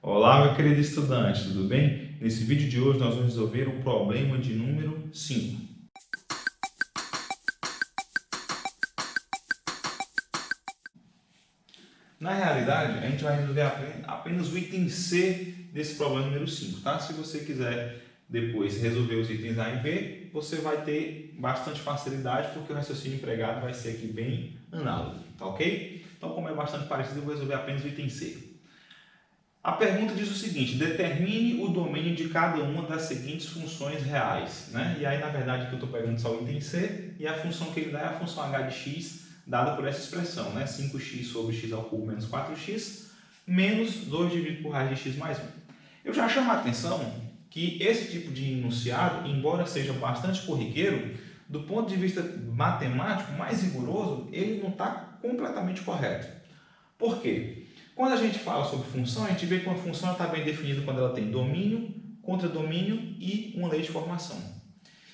Olá, meu querido estudante, tudo bem? Nesse vídeo de hoje nós vamos resolver o problema de número 5. Na realidade, a gente vai resolver apenas o item C desse problema número 5, tá? Se você quiser depois resolver os itens A e B, você vai ter bastante facilidade, porque o raciocínio empregado vai ser aqui bem análogo, tá ok? Então, como é bastante parecido, eu vou resolver apenas o item C. A pergunta diz o seguinte: determine o domínio de cada uma das seguintes funções reais, né? E aí, na verdade, aqui eu estou pegando só o item C e a função que ele dá é a função h de x dada por essa expressão, né? 5x sobre x ao cubo menos 4x menos 2 dividido por raiz de x mais 1. Eu já chamo a atenção que esse tipo de enunciado, embora seja bastante corriqueiro, do ponto de vista matemático mais rigoroso, ele não está completamente correto. Por quê? Quando a gente fala sobre função, a gente vê que uma função está bem definida quando ela tem domínio, contradomínio e uma lei de formação.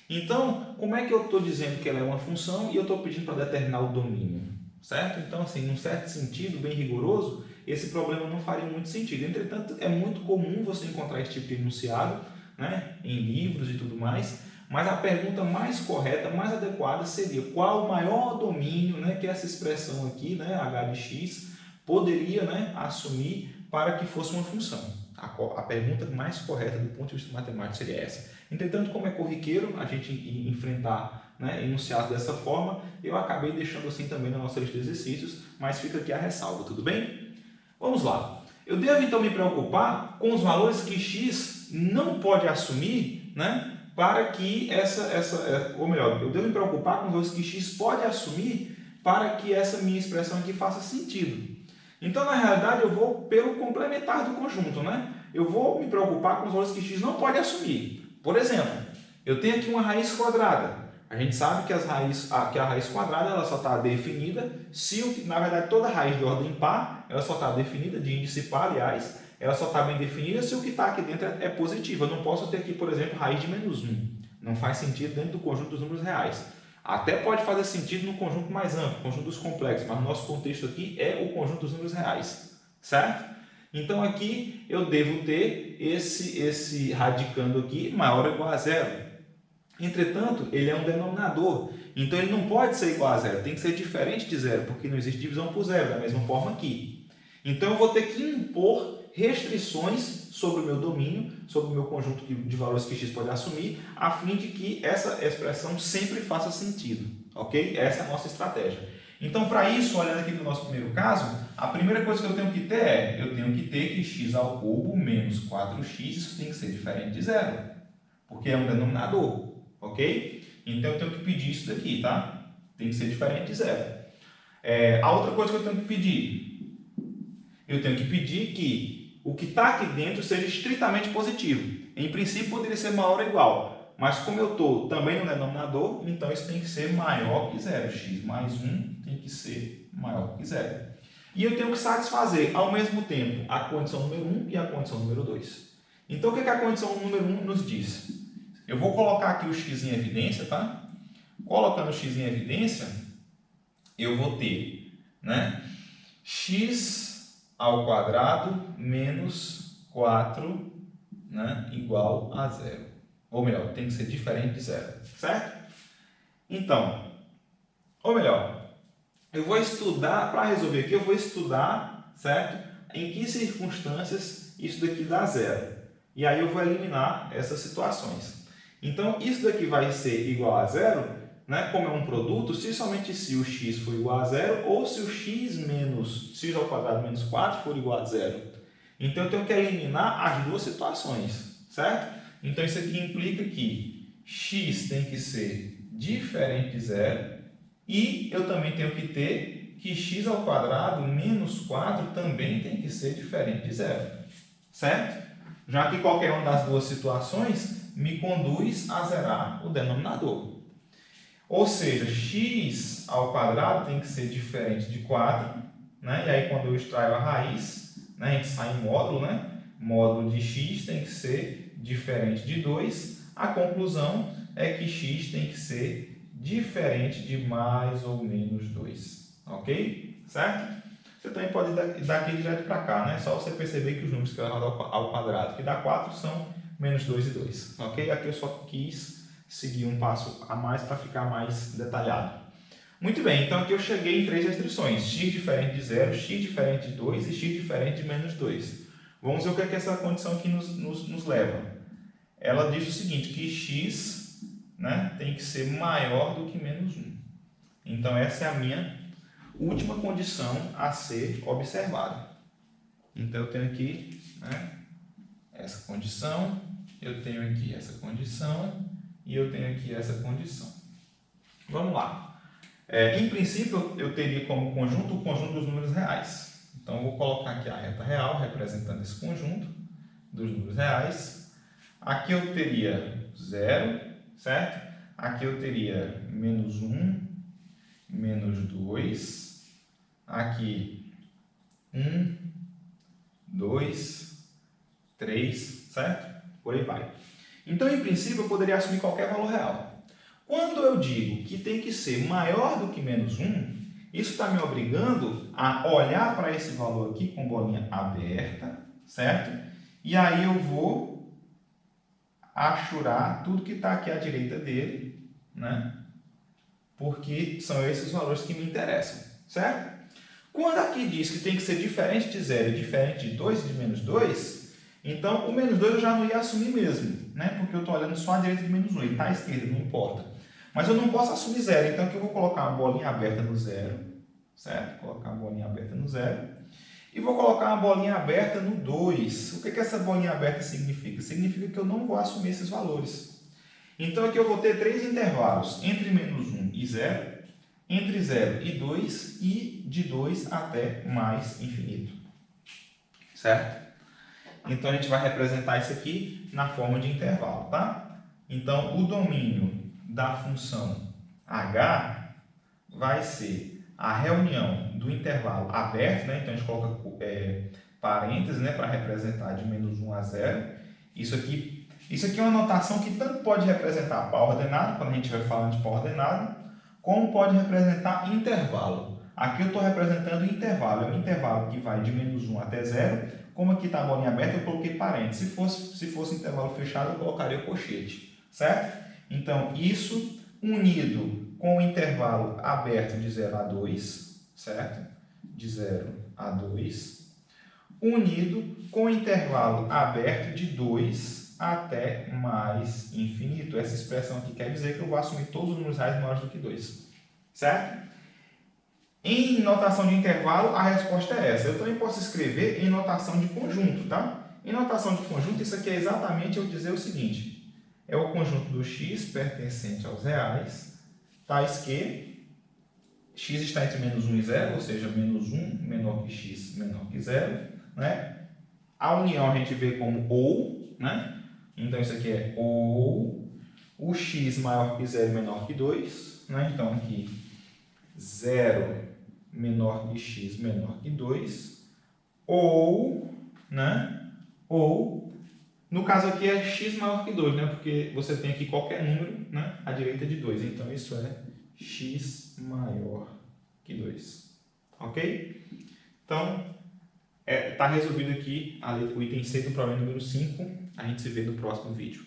Então, como é que eu estou dizendo que ela é uma função e eu estou pedindo para determinar o domínio? Certo? Então, assim, num certo sentido, bem rigoroso, esse problema não faria muito sentido. Entretanto, é muito comum você encontrar esse tipo de enunciado, né, em livros e tudo mais, mas a pergunta mais correta, mais adequada seria qual o maior domínio, né, que essa expressão aqui, né, h de x, poderia, né, assumir para que fosse uma função. A pergunta mais correta do ponto de vista matemático seria essa. Entretanto, como é corriqueiro a gente enfrentar, né, enunciados dessa forma, eu acabei deixando assim também na nossa lista de exercícios, mas fica aqui a ressalva, tudo bem? Vamos lá. Eu devo então me preocupar com os valores que x não pode assumir, né, para que ou melhor, eu devo me preocupar com os valores que x pode assumir para que essa minha expressão aqui faça sentido. Então, na realidade, eu vou pelo complementar do conjunto, né? Eu vou me preocupar com os valores que x não pode assumir. Por exemplo, eu tenho aqui uma raiz quadrada. A gente sabe que a raiz quadrada ela só está definida se, na verdade, toda raiz de ordem par, ela só está definida, de índice par, aliás, ela só está bem definida se o que está aqui dentro é positivo. Eu não posso ter aqui, por exemplo, raiz de menos 1. Não faz sentido dentro do conjunto dos números reais. Até pode fazer sentido no conjunto mais amplo, conjunto dos complexos, mas o nosso contexto aqui é o conjunto dos números reais, certo? Então aqui eu devo ter esse radicando aqui maior ou igual a zero. Entretanto, ele é um denominador, então ele não pode ser igual a zero, tem que ser diferente de zero, porque não existe divisão por zero, da mesma forma aqui. Então eu vou ter que impor restrições sobre o meu domínio, sobre o meu conjunto de valores que x pode assumir, a fim de que essa expressão sempre faça sentido, ok? Essa é a nossa estratégia. Então, para isso, olhando aqui para o nosso primeiro caso, a primeira coisa que eu tenho que ter eu tenho que ter que x ao cubo menos 4x, isso tem que ser diferente de zero, porque é um denominador, ok? Então, eu tenho que pedir isso daqui, tá? Tem que ser diferente de zero. A outra coisa que eu tenho que pedir que o que está aqui dentro seja estritamente positivo. Em princípio, poderia ser maior ou igual, mas como eu estou também no denominador, então isso tem que ser maior que zero. X mais 1 tem que ser maior que zero. E eu tenho que satisfazer, ao mesmo tempo, a condição número 1 e a condição número 2. Então, o que a condição número 1 nos diz? Eu vou colocar aqui o x em evidência, tá? Colocando o x em evidência, eu vou ter, né, x ao quadrado menos 4, né, igual a zero. Ou melhor, tem que ser diferente de zero, certo? Então, ou melhor, eu vou estudar, para resolver aqui, eu vou estudar, certo? Em que circunstâncias isso daqui dá zero. E aí eu vou eliminar essas situações. Então, isso daqui vai ser igual a zero, né? Como é um produto, somente se o x for igual a zero ou se o x ao quadrado menos 4 for igual a zero. Então, eu tenho que eliminar as duas situações, certo? Então, isso aqui implica que x tem que ser diferente de zero e eu também tenho que ter que x ao quadrado menos 4 também tem que ser diferente de zero, certo? Já que qualquer uma das duas situações me conduz a zerar o denominador. Ou seja, x ao quadrado tem que ser diferente de 4, né? E aí quando eu extraio a raiz, né, a gente sai em módulo, né? Módulo de x tem que ser diferente de 2. A conclusão é que x tem que ser diferente de mais ou menos 2. Ok? Certo? Você também pode ir daqui direto para cá, né? Só você perceber que os números que eu elevado ao quadrado, que dá 4, são menos 2 e 2. Ok? Aqui eu só quis seguir um passo a mais para ficar mais detalhado. Muito bem, então aqui eu cheguei em 3 restrições. X diferente de 0, x diferente de 2 e x diferente de menos 2. Vamos ver o que é que essa condição aqui nos leva. Ela diz o seguinte, que x, né, tem que ser maior do que menos 1. Então essa é a minha última condição a ser observada. Então eu tenho aqui, né, essa condição, eu tenho aqui essa condição e eu tenho aqui essa condição. Vamos lá. Em princípio eu teria como conjunto o conjunto dos números reais. Então eu vou colocar aqui a reta real representando esse conjunto dos números reais. Aqui eu teria 0, certo? Aqui eu teria menos 1, menos 2, aqui 1, 2, 3, certo? Por aí vai. Então, em princípio, eu poderia assumir qualquer valor real. Quando eu digo que tem que ser maior do que menos 1, isso está me obrigando a olhar para esse valor aqui com bolinha aberta, certo? E aí eu vou achurar tudo que está aqui à direita dele, né? Porque são esses valores que me interessam, certo? Quando aqui diz que tem que ser diferente de 0 e diferente de 2 e de menos 2, então o menos 2 eu já não ia assumir mesmo, né? Porque eu estou olhando só à direita de menos 1, ele está à esquerda, não importa. Mas eu não posso assumir 0, então aqui eu vou colocar uma bolinha aberta no 0, certo? Colocar uma bolinha aberta no 0. E vou colocar uma bolinha aberta no 2. O que essa bolinha aberta significa? Significa que eu não vou assumir esses valores. Então aqui eu vou ter 3 intervalos, entre menos 1 e 0, entre 0 e 2 e de 2 até mais infinito. Certo? Então a gente vai representar isso aqui na forma de intervalo, tá? Então o domínio da função h vai ser a reunião do intervalo aberto, né? Então a gente coloca parênteses, né, para representar de menos 1 a 0. Isso aqui é uma notação que tanto pode representar par ordenado, quando a gente estiver falando de par ordenado, como pode representar intervalo. Aqui eu estou representando o intervalo, é um intervalo que vai de menos 1 até 0. Como aqui está a bolinha aberta, eu coloquei parênteses. Se fosse intervalo fechado, eu colocaria o colchete, certo? Então, isso unido com o intervalo aberto de 0 a 2, certo? De 0 a 2, unido com o intervalo aberto de 2 até mais infinito. Essa expressão aqui quer dizer que eu vou assumir todos os números reais maiores do que 2, certo? Em notação de intervalo, a resposta é essa. Eu também posso escrever em notação de conjunto, tá? Em notação de conjunto, isso aqui é exatamente eu dizer o seguinte. É o conjunto do x pertencente aos reais, tais que x está entre menos 1 e 0, ou seja, menos 1 menor que x menor que 0, né? A união a gente vê como ou, né? Então isso aqui é ou o x maior que 0 menor que 2, né? Então aqui 0 menor que x menor que 2, ou, né? Ou, no caso aqui é x maior que 2, né? Porque você tem aqui qualquer número, né, à direita de 2. Então isso é x maior que 2. Ok? Então, está resolvido aqui o item C do problema número 5. A gente se vê no próximo vídeo.